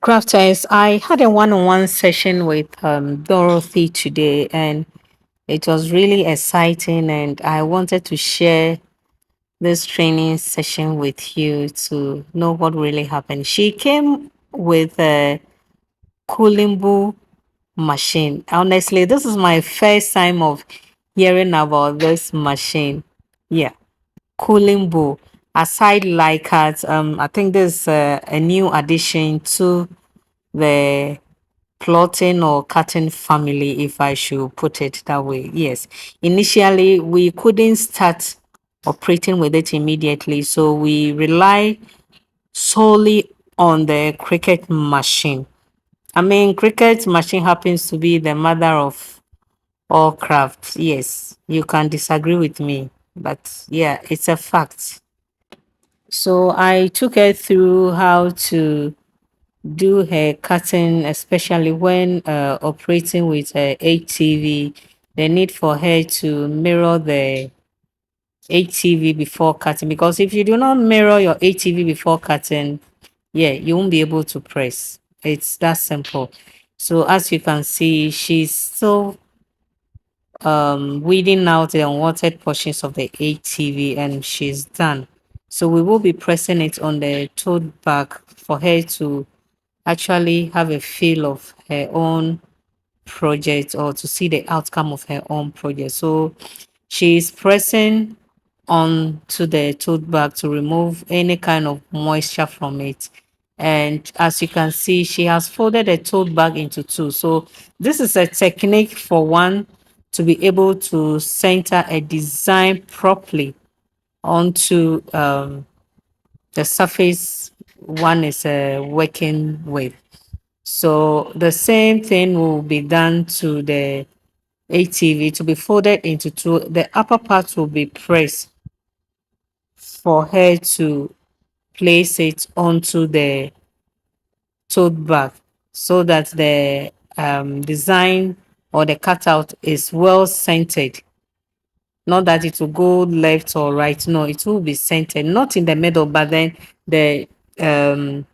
Crafters, I had a one-on-one session with Dorothy today, and it was really exciting. And I wanted to share this training session with you to know what really happened. She came with a Coolinbo machine. Honestly, this is my first time of hearing about this machine. Yeah, Coolinbo. Aside like at I think there's a new addition to the plotting or cutting family, if I should put it that way. Yes, initially we couldn't start operating with it immediately, so we rely solely on the Cricut machine. I mean, Cricut machine happens to be the mother of all crafts. Yes, you can disagree with me, but yeah, it's a fact. So I took her through how to do her cutting, especially when operating with ATV. The need for her to mirror the ATV before cutting, because if you do not mirror your ATV before cutting, yeah, you won't be able to press. It's that simple. So as you can see, she's still weeding out the unwanted portions of the ATV, and she's done. So we will be pressing it on the tote bag for her to actually have a feel of her own project, or to see the outcome of her own project. So she's pressing on to the tote bag to remove any kind of moisture from it. And as you can see, she has folded the tote bag into two. So this is a technique for one to be able to center a design properly onto the surface one is working with. So the same thing will be done to the ATV to be folded into two. The upper part will be pressed for her to place it onto the tote bag, so that the design or the cutout is well centered. Not that it will go left or right. No, it will be centered, not in the middle, but then the um,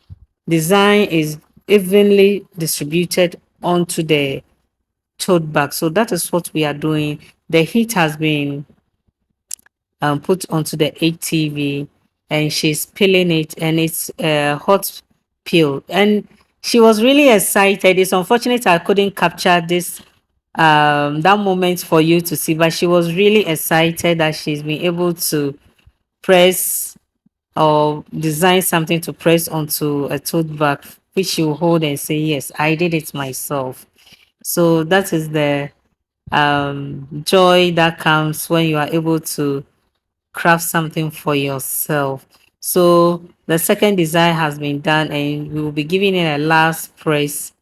design is evenly distributed onto the tote bag. So that is what we are doing. The heat has been put onto the ATV, and she's peeling it, and it's a hot peel. And she was really excited. It's unfortunate I couldn't capture this that moment for you to see, but she was really excited that she's been able to press or design something to press onto a tote bag, which she will hold and say, yes, I did it myself. So that is the joy that comes when you are able to craft something for yourself. So the second design has been done, and we will be giving it a last press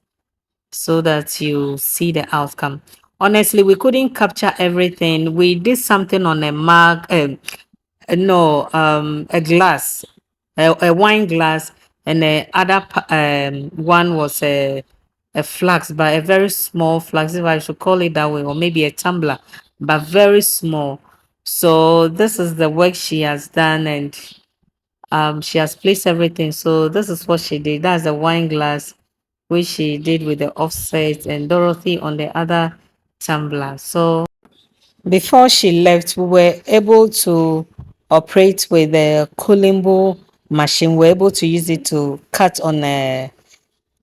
so that you see the outcome. Honestly, we couldn't capture everything. We did something on a mug, no, a glass, a wine glass, and the other one was a flask, but a very small flask, if I should call it that way, or maybe a tumbler, but very small. So this is the work she has done, and she has placed everything. So this is what she did. That's the wine glass, which she did with the offset, and Dorothy on the other tumbler. So before she left, we were able to operate with the Coolinbo machine. We were able to use it to cut on a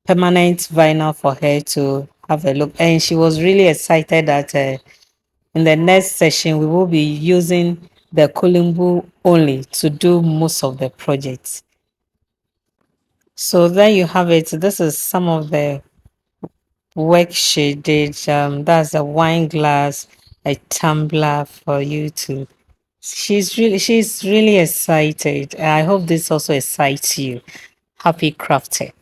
permanent vinyl for her to have a look. And she was really excited that in the next session, we will be using the Coolinbo only to do most of the projects. So there you have it. This is some of the work she did. That's a wine glass, a tumbler for you to. She's really excited. I hope this also excites you. Happy crafting.